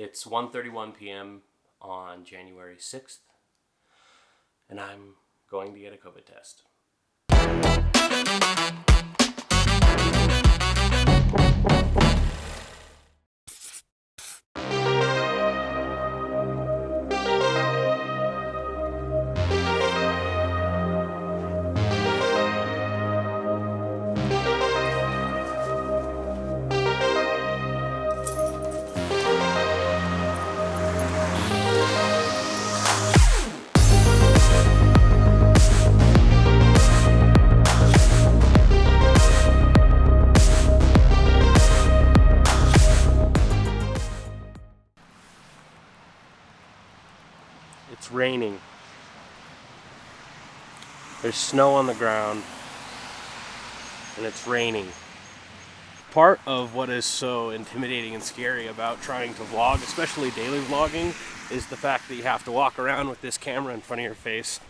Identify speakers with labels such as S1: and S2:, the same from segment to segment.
S1: It's 1:31 p.m. on January 6th, and I'm going to get a COVID test. It's raining. There's snow on the ground, and it's raining. Part of what is so intimidating and scary about trying to vlog, especially daily vlogging, is the fact that you have to walk around with this camera in front of your face.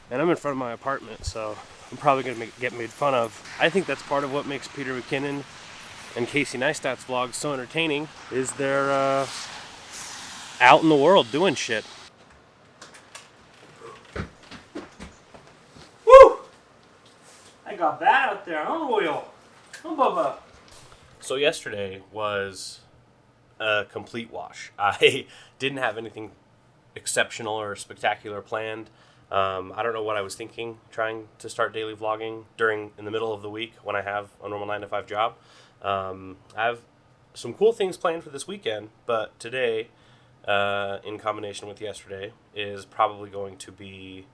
S1: And I'm in front of my apartment, so I'm probably going to get made fun of. I think that's part of what makes Peter McKinnon and Casey Neistat's vlogs so entertaining, is they're out in the world doing shit. I got that out there on the wheel. Oh, Bubba. So yesterday was a complete wash. I didn't have anything exceptional or spectacular planned. I don't know what I was thinking trying to start daily vlogging in the middle of the week when I have a normal 9-to-5 job. I have some cool things planned for this weekend, but today, in combination with yesterday, is probably going to be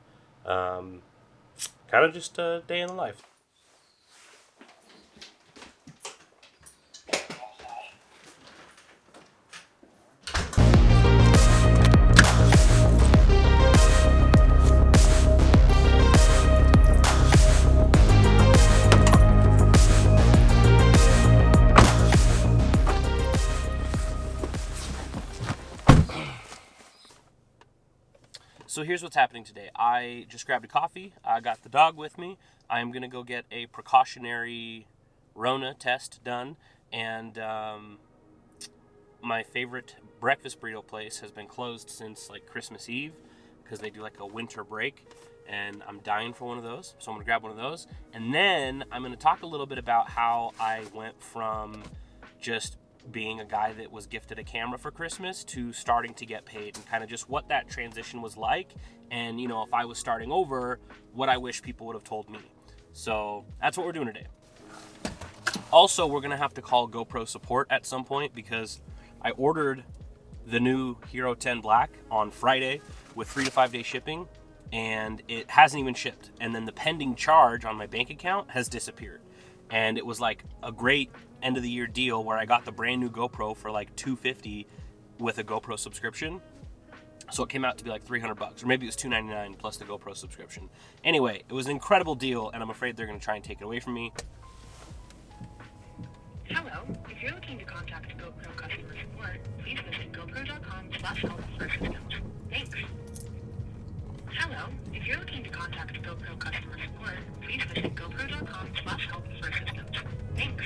S1: kind of just a day in the life. So here's what's happening today. I just grabbed a coffee. I got the dog with me. I'm going to go get a precautionary Rona test done. And my favorite breakfast burrito place has been closed since like Christmas Eve because they do like a winter break. And I'm dying for one of those. So I'm going to grab one of those. And then I'm going to talk a little bit about how I went from just being a guy that was gifted a camera for Christmas to starting to get paid, and kind of just what that transition was like, and you know, if I was starting over, what I wish people would have told me. So that's what we're doing today. Also, we're gonna have to call GoPro support at some point because I ordered the new Hero 10 Black on Friday with 3 to 5 day shipping, and it hasn't even shipped, and then the pending charge on my bank account has disappeared. And it was like a great end of the year deal where I got the brand new GoPro for like $250 with a GoPro subscription. So it came out to be like $300, or maybe it was $299 plus the GoPro subscription. Anyway, it was an incredible deal, and I'm afraid they're going to try and take it away from me.
S2: Hello, if you're looking to contact GoPro customer support, please visit gopro.com/help for assistance. Thanks. Hello, if you're looking to contact GoPro customer support, please visit gopro.com/help for assistance. Thanks.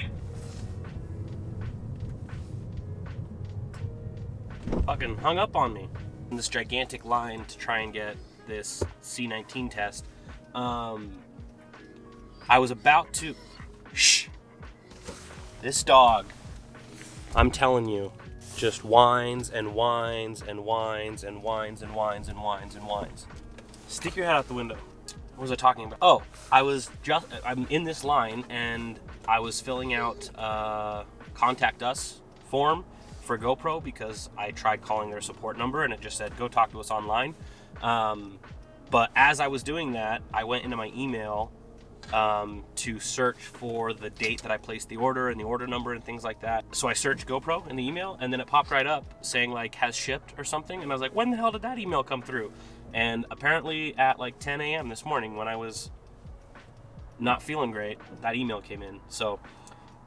S1: Fucking hung up on me in this gigantic line to try and get this C19 test. I was about to... Shh. This dog, I'm telling you, just whines and whines and whines and whines and whines and whines and whines. Stick your head out the window. What was I talking about? Oh, I'm in this line and I was filling out a contact us form for GoPro because I tried calling their support number and it just said, go talk to us online. But as I was doing that, I went into my email to search for the date that I placed the order and the order number and things like that. So I searched GoPro in the email and then it popped right up saying like has shipped or something. And I was like, when the hell did that email come through? And apparently at like 10 a.m. this morning when I was not feeling great, that email came in. So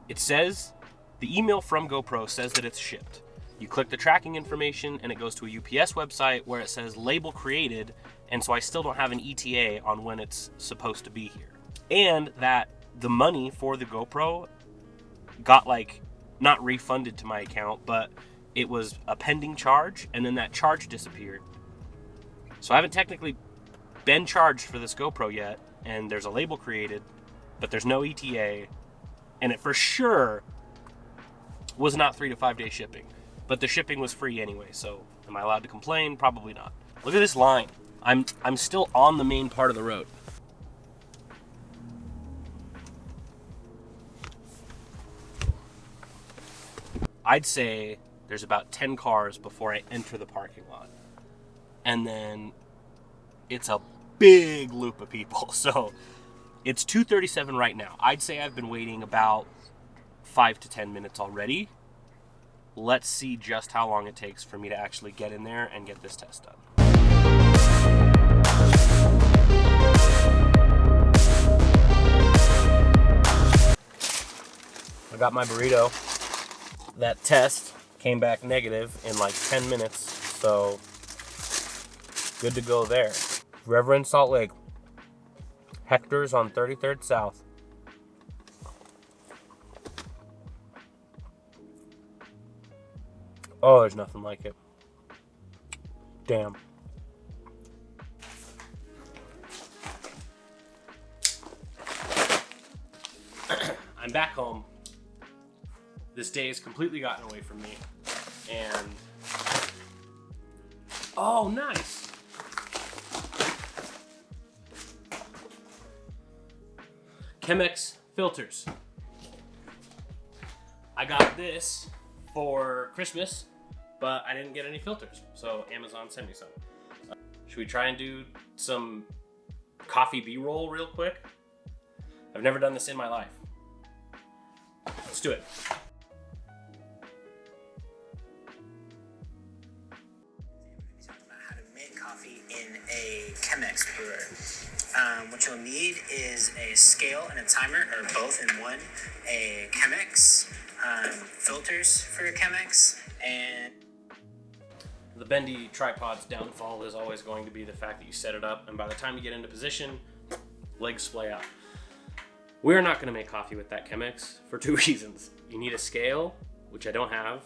S1: it says, the email from GoPro says that it's shipped. You click the tracking information and it goes to a UPS website where it says label created. And so I still don't have an ETA on when it's supposed to be here. And that the money for the GoPro got like, not refunded to my account, but it was a pending charge, and then that charge disappeared. So I haven't technically been charged for this GoPro yet, and there's a label created, but there's no ETA, and it for sure was not 3 to 5 day shipping. But the shipping was free anyway, so am I allowed to complain? Probably not. Look at this line. I'm still on the main part of the road. I'd say there's about 10 cars before I enter the parking lot. And then it's a big loop of people. So it's 2:37 right now. I'd say I've been waiting about 5 to 10 minutes already. Let's see just how long it takes for me to actually get in there and get this test done. I got my burrito. That test came back negative in like 10 minutes, so good to go there. Reverend Salt Lake. Hector's on 33rd South. Oh, there's nothing like it. Damn. I'm back home. This day has completely gotten away from me. And... oh, nice! Chemex filters. I got this for Christmas, but I didn't get any filters, so Amazon sent me some. Should we try and do some coffee B-roll real quick? I've never done this in my life. Let's do it.
S3: How to make coffee in a Chemex brewer. What you'll need is a scale and a timer, or both in one. A Chemex, filters for your Chemex, and
S1: the bendy tripod's downfall is always going to be the fact that you set it up, and by the time you get into position, legs splay out. We're not going to make coffee with that Chemex for 2 reasons. You need a scale, which I don't have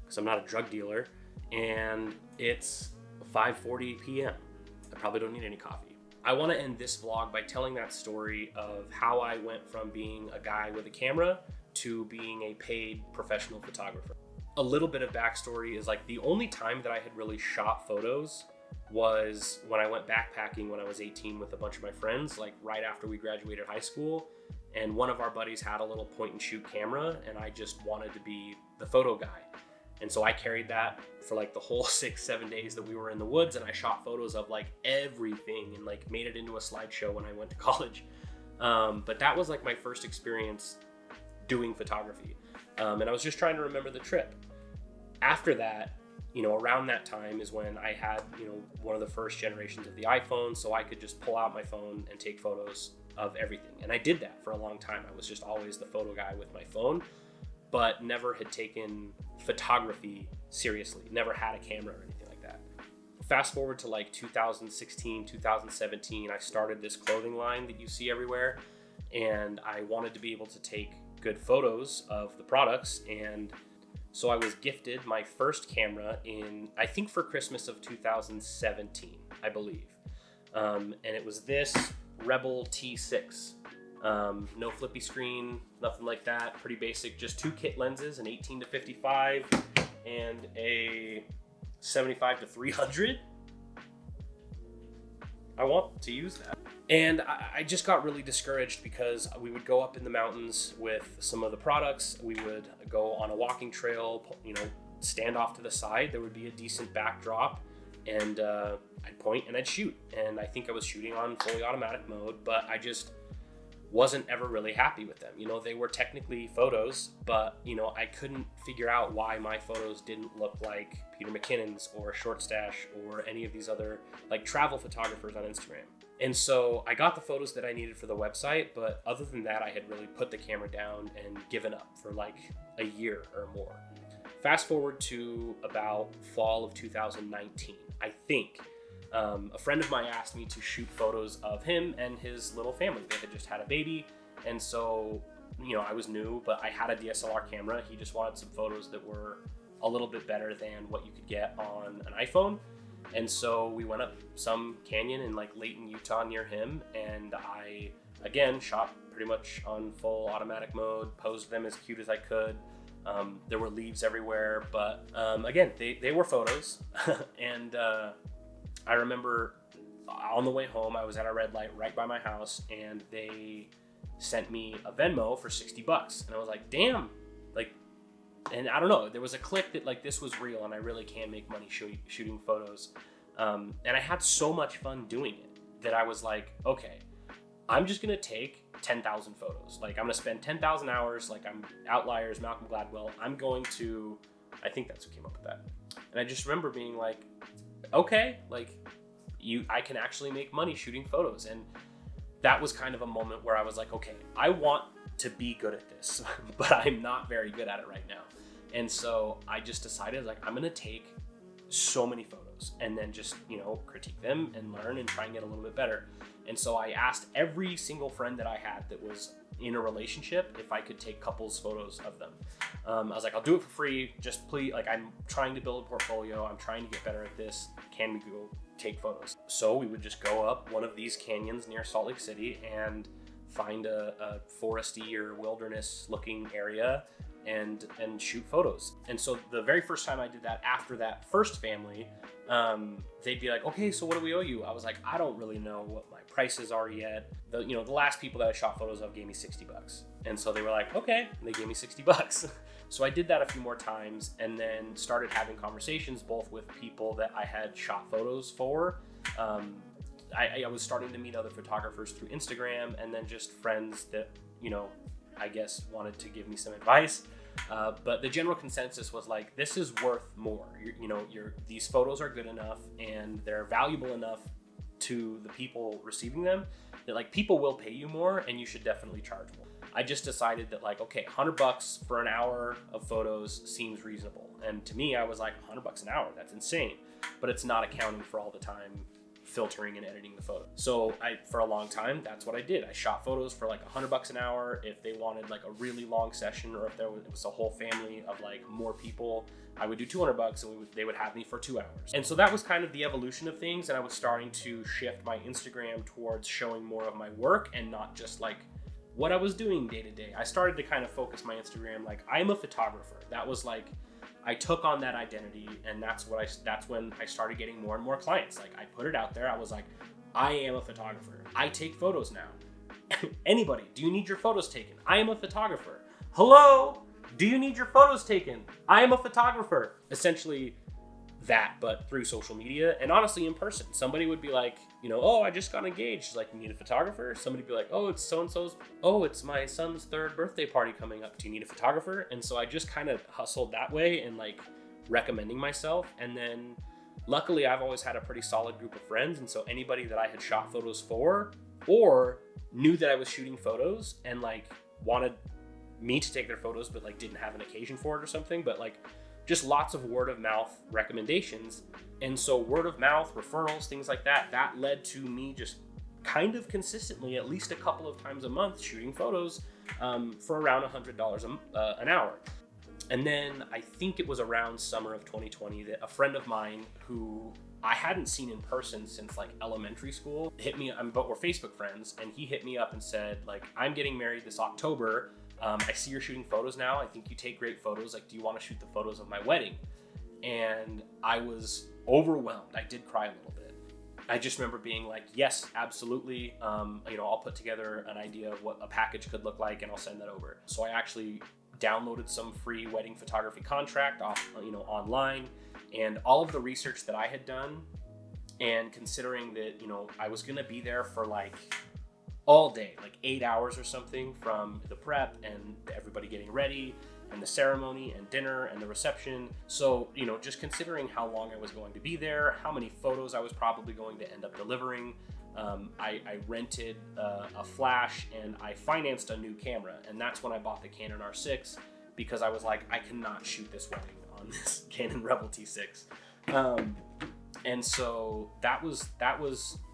S1: because I'm not a drug dealer, and it's 5:40 p.m. I probably don't need any coffee. I want to end this vlog by telling that story of how I went from being a guy with a camera to being a paid professional photographer. A little bit of backstory is like the only time that I had really shot photos was when I went backpacking when I was 18 with a bunch of my friends, like right after we graduated high school. And one of our buddies had a little point and shoot camera, and I just wanted to be the photo guy. And so I carried that for like the whole 6-7 days that we were in the woods, and I shot photos of like everything and like made it into a slideshow when I went to college. But that was like my first experience doing photography. And I was just trying to remember the trip. After that, you know, around that time is when I had, you know, one of the first generations of the iPhone, so I could just pull out my phone and take photos of everything. And I did that for a long time. I was just always the photo guy with my phone, but never had taken photography seriously, never had a camera or anything like that. Fast forward to like 2016, 2017, I started this clothing line that you see everywhere, and I wanted to be able to take good photos of the products, and so I was gifted my first camera in, I think for Christmas of 2017, I believe. And it was this Rebel T6. No flippy screen, nothing like that. Pretty basic, just 2 kit lenses, an 18 to 55 and a 75 to 300. I want to use that. And I just got really discouraged because we would go up in the mountains with some of the products. We would go on a walking trail, you know, stand off to the side. There would be a decent backdrop, and I'd point and I'd shoot. And I think I was shooting on fully automatic mode, but I just wasn't ever really happy with them. You know, they were technically photos, but, you know, I couldn't figure out why my photos didn't look like Peter McKinnon's or Short Stash or any of these other like travel photographers on Instagram. And so I got the photos that I needed for the website, but other than that, I had really put the camera down and given up for like a year or more. Fast forward to about fall of 2019, I think. A friend of mine asked me to shoot photos of him and his little family. They had just had a baby, and so, you know, I was new, but I had a DSLR camera. He just wanted some photos that were a little bit better than what you could get on an iPhone. And so we went up some canyon in like Layton, Utah near him, and I again shot pretty much on full automatic mode, posed them as cute as I could. There were leaves everywhere, but again, they were photos. And I remember on the way home, I was at a red light right by my house, and they sent me a Venmo for $60. And I was like, damn, like, and I don't know, there was a click that like this was real and I really can make money shooting photos. And I had so much fun doing it that I was like, okay, I'm just gonna take 10,000 photos. Like I'm gonna spend 10,000 hours, like I'm Outliers, Malcolm Gladwell. I'm going to, I think that's what came up with that. And I just remember being like, okay, like I can actually make money shooting photos. And that was kind of a moment where I was like, okay, I want to be good at this, but I'm not very good at it right now. And so I just decided, like, I'm gonna take so many photos and then just, critique them and learn and try and get a little bit better. And so I asked every single friend that I had that was in a relationship if I could take couples photos of them. I was like, I'll do it for free, just please, like I'm trying to build a portfolio, I'm trying to get better at this, can we go take photos? So we would just go up one of these canyons near Salt Lake City and find a foresty or wilderness looking area and shoot photos. And so the very first time I did that after that first family, they'd be like, okay, so what do we owe you? I was like, I don't really know what my prices are yet. The last people that I shot photos of gave me $60. And so they were like, okay, and they gave me $60. So I did that a few more times and then started having conversations both with people that I had shot photos for. I was starting to meet other photographers through Instagram, and then just friends that, I guess wanted to give me some advice. But the general consensus was like, this is worth more. These photos are good enough and they're valuable enough to the people receiving them that like people will pay you more and you should definitely charge more. I just decided that like, okay, $100 for an hour of photos seems reasonable. And to me, I was like, $100 an hour, that's insane. But it's not accounting for all the time filtering and editing the photo. So for a long time, that's what I did. I shot photos for like $100 an hour. If they wanted like a really long session, or if it was a whole family of like more people, I would do $200 and they would have me for 2 hours. And so that was kind of the evolution of things. And I was starting to shift my Instagram towards showing more of my work and not just like what I was doing day to day. I started to kind of focus my Instagram like I'm a photographer. That was like, I took on that identity, and that's when I started getting more and more clients. Like I put it out there. I was like, I am a photographer. I take photos now. Anybody, do you need your photos taken? I am a photographer. Hello, do you need your photos taken? I am a photographer. Essentially that, but through social media and honestly in person. Somebody would be like, oh, I just got engaged. Like, you need a photographer? Somebody would be like, oh, it's so-and-so's. Oh, it's my son's 3rd birthday party coming up. Do you need a photographer? And so I just kind of hustled that way and like recommending myself. And then luckily I've always had a pretty solid group of friends. And so anybody that I had shot photos for or knew that I was shooting photos and like wanted me to take their photos, but like didn't have an occasion for it or something, but like just lots of word of mouth recommendations. And so word of mouth, referrals, things like that led to me just kind of consistently, at least a couple of times a month, shooting photos for around $100 an hour. And then I think it was around summer of 2020 that a friend of mine who I hadn't seen in person since like elementary school hit me, but we're Facebook friends, and he hit me up and said like, I'm getting married this October. I see you're shooting photos now. I think you take great photos. Like, do you want to shoot the photos of my wedding? And I was overwhelmed. I did cry a little bit. I just remember being like, yes, absolutely. I'll put together an idea of what a package could look like and I'll send that over. So I actually downloaded some free wedding photography contract off, online, and all of the research that I had done, and considering that, I was going to be there for like all day, like 8 hours or something, from the prep and everybody getting ready and the ceremony and dinner and the reception. So, just considering how long I was going to be there, how many photos I was probably going to end up delivering, I rented a flash and I financed a new camera. And that's when I bought the Canon R6, because I was like, I cannot shoot this wedding on this Canon Rebel T6. And so that was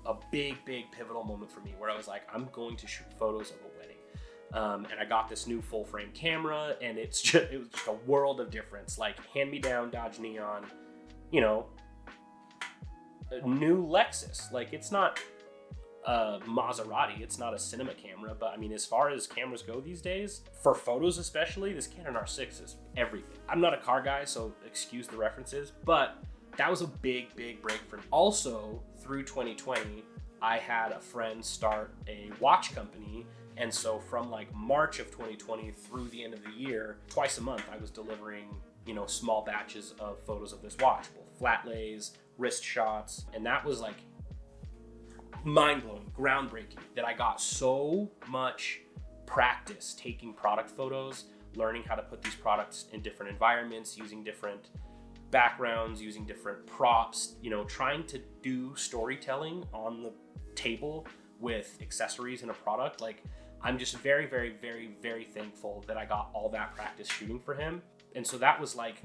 S1: a big pivotal moment for me, where I was like, I'm going to shoot photos of a wedding. And I got this new full frame camera, and it was just a world of difference. Like hand-me-down Dodge Neon, you know, a new Lexus. Like it's not a Maserati, it's not a cinema camera, but I mean, as far as cameras go these days, for photos especially, this Canon R6 is everything. I'm not a car guy, so excuse the references, but that was a big break for me. Also, through 2020, I had a friend start a watch company, and so from like March of 2020 through the end of the year, twice a month, I was delivering, you know, small batches of photos of this watch, both flat lays, wrist shots, and that was like mind-blowing, groundbreaking, that I got so much practice taking product photos, learning how to put these products in different environments, using different backgrounds, using different props, you know, trying to do storytelling on the table with accessories in a product. Like, I'm just very thankful that I got all that practice shooting for him. And so that was like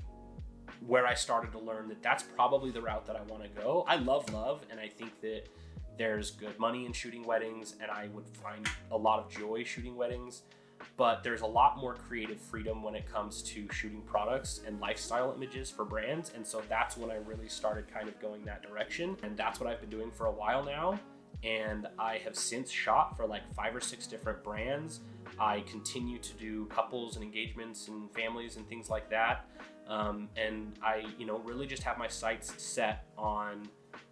S1: where I started to learn that that's probably the route that I want to go. I love, and I think that there's good money in shooting weddings, and I would find a lot of joy shooting weddings, but there's a lot more creative freedom when it comes to shooting products and lifestyle images for brands. And so that's when I really started kind of going that direction. And that's what I've been doing for a while now. And I have since shot for like 5 or 6 different brands. I continue to do couples and engagements and families and things like that. And I, you know, really just have my sights set on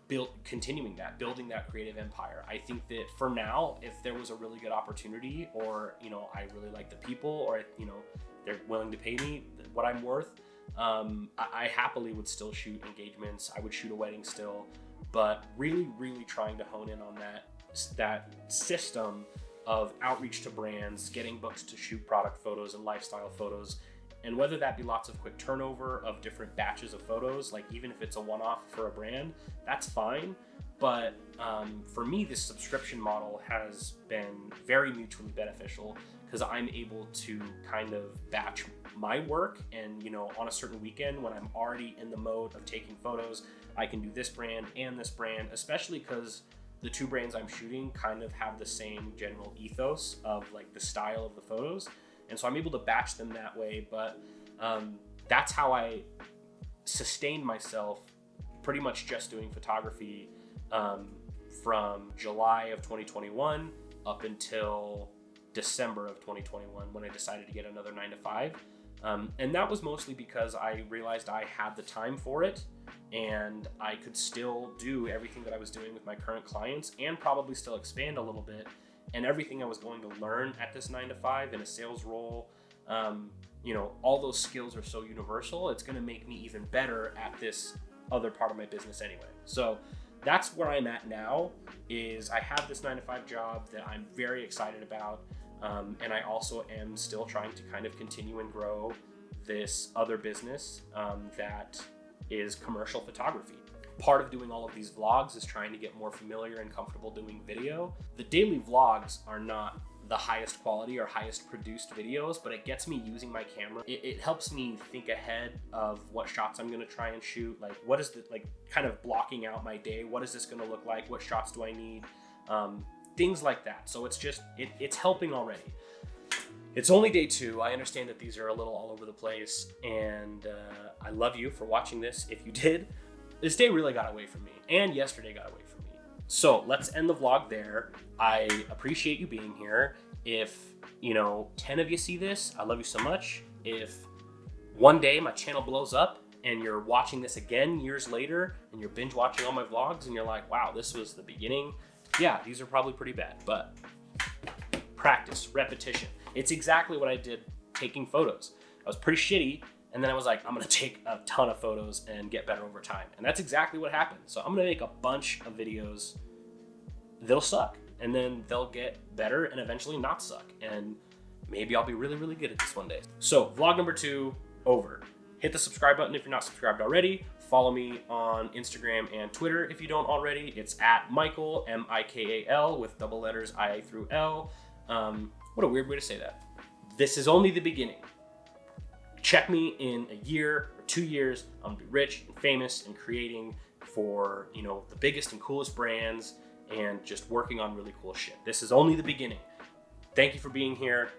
S1: building that creative empire. I think that for now, if there was a really good opportunity, or, you know, I really like the people, or, you know, they're willing to pay me what I'm worth, I happily would still shoot engagements. I would shoot a wedding still, but really trying to hone in on that system of outreach to brands, getting books to shoot product photos and lifestyle photos. And whether that be lots of quick turnover of different batches of photos, like even if it's a one-off for a brand, that's fine. But for me, this subscription model has been very mutually beneficial, because I'm able to kind of batch my work, and, you know, on a certain weekend when I'm already in the mode of taking photos, I can do this brand and this brand, especially because the 2 brands I'm shooting kind of have the same general ethos of like the style of the photos. And so I'm able to batch them that way, but that's how I sustained myself pretty much just doing photography from July of 2021 up until December of 2021, when I decided to get another 9 to 5. And that was mostly because I realized I had the time for it, and I could still do everything that I was doing with my current clients and probably still expand a little bit. And everything I was going to learn at this 9 to 5 in a sales role, you know, all those skills are so universal. It's going to make me even better at this other part of my business anyway. So that's where I'm at now. Is I have this 9 to 5 job that I'm very excited about, and I also am still trying to kind of continue and grow this other business that is commercial photography. Part of doing all of these vlogs is trying to get more familiar and comfortable doing video. The daily vlogs are not the highest quality or highest produced videos, but it gets me using my camera. It helps me think ahead of what shots I'm gonna try and shoot. Like, what is the, like, kind of blocking out my day. What is this gonna look like? What shots do I need? Things like that. So it's just, it's helping already. It's only day 2. I understand that these are a little all over the place, and I love you for watching this if you did. This day really got away from me, and yesterday got away from me. So let's end the vlog there. I appreciate you being here. If, you know, 10 of you see this, I love you so much. If one day my channel blows up and you're watching this again years later and you're binge watching all my vlogs and you're like, wow, this was the beginning. Yeah, these are probably pretty bad, but practice, repetition. It's exactly what I did taking photos. I was pretty shitty, and then I was like, I'm gonna take a ton of photos and get better over time. And that's exactly what happened. So I'm gonna make a bunch of videos that'll suck, and then they'll get better and eventually not suck. And maybe I'll be really good at this one day. So vlog number 2, over. Hit the subscribe button if you're not subscribed already. Follow me on Instagram and Twitter if you don't already. It's at Michael, M-I-K-A-L, with double letters I through L. What a weird way to say that. This is only the beginning. Check me in a year or 2 years. I'm gonna be rich and famous and creating for, you know, the biggest and coolest brands and just working on really cool shit. This is only the beginning. Thank you for being here.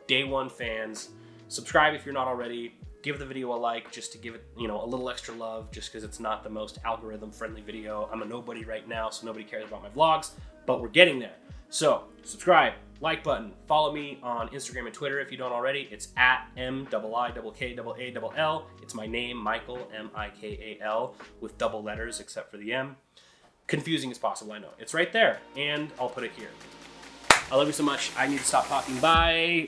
S1: day one fans. Subscribe if you're not already. Give the video a like just to give it, a little extra love, just because it's not the most algorithm-friendly video. I'm a nobody right now, so nobody cares about my vlogs, but we're getting there. So subscribe, like button, follow me on Instagram and Twitter if you don't already. It's at MIIKKAALL. It's my name, Michael, M-I-K-A-L, with double letters except for the M. Confusing as possible, I know. It's right there, and I'll put it here. I love you so much. I need to stop talking. Bye.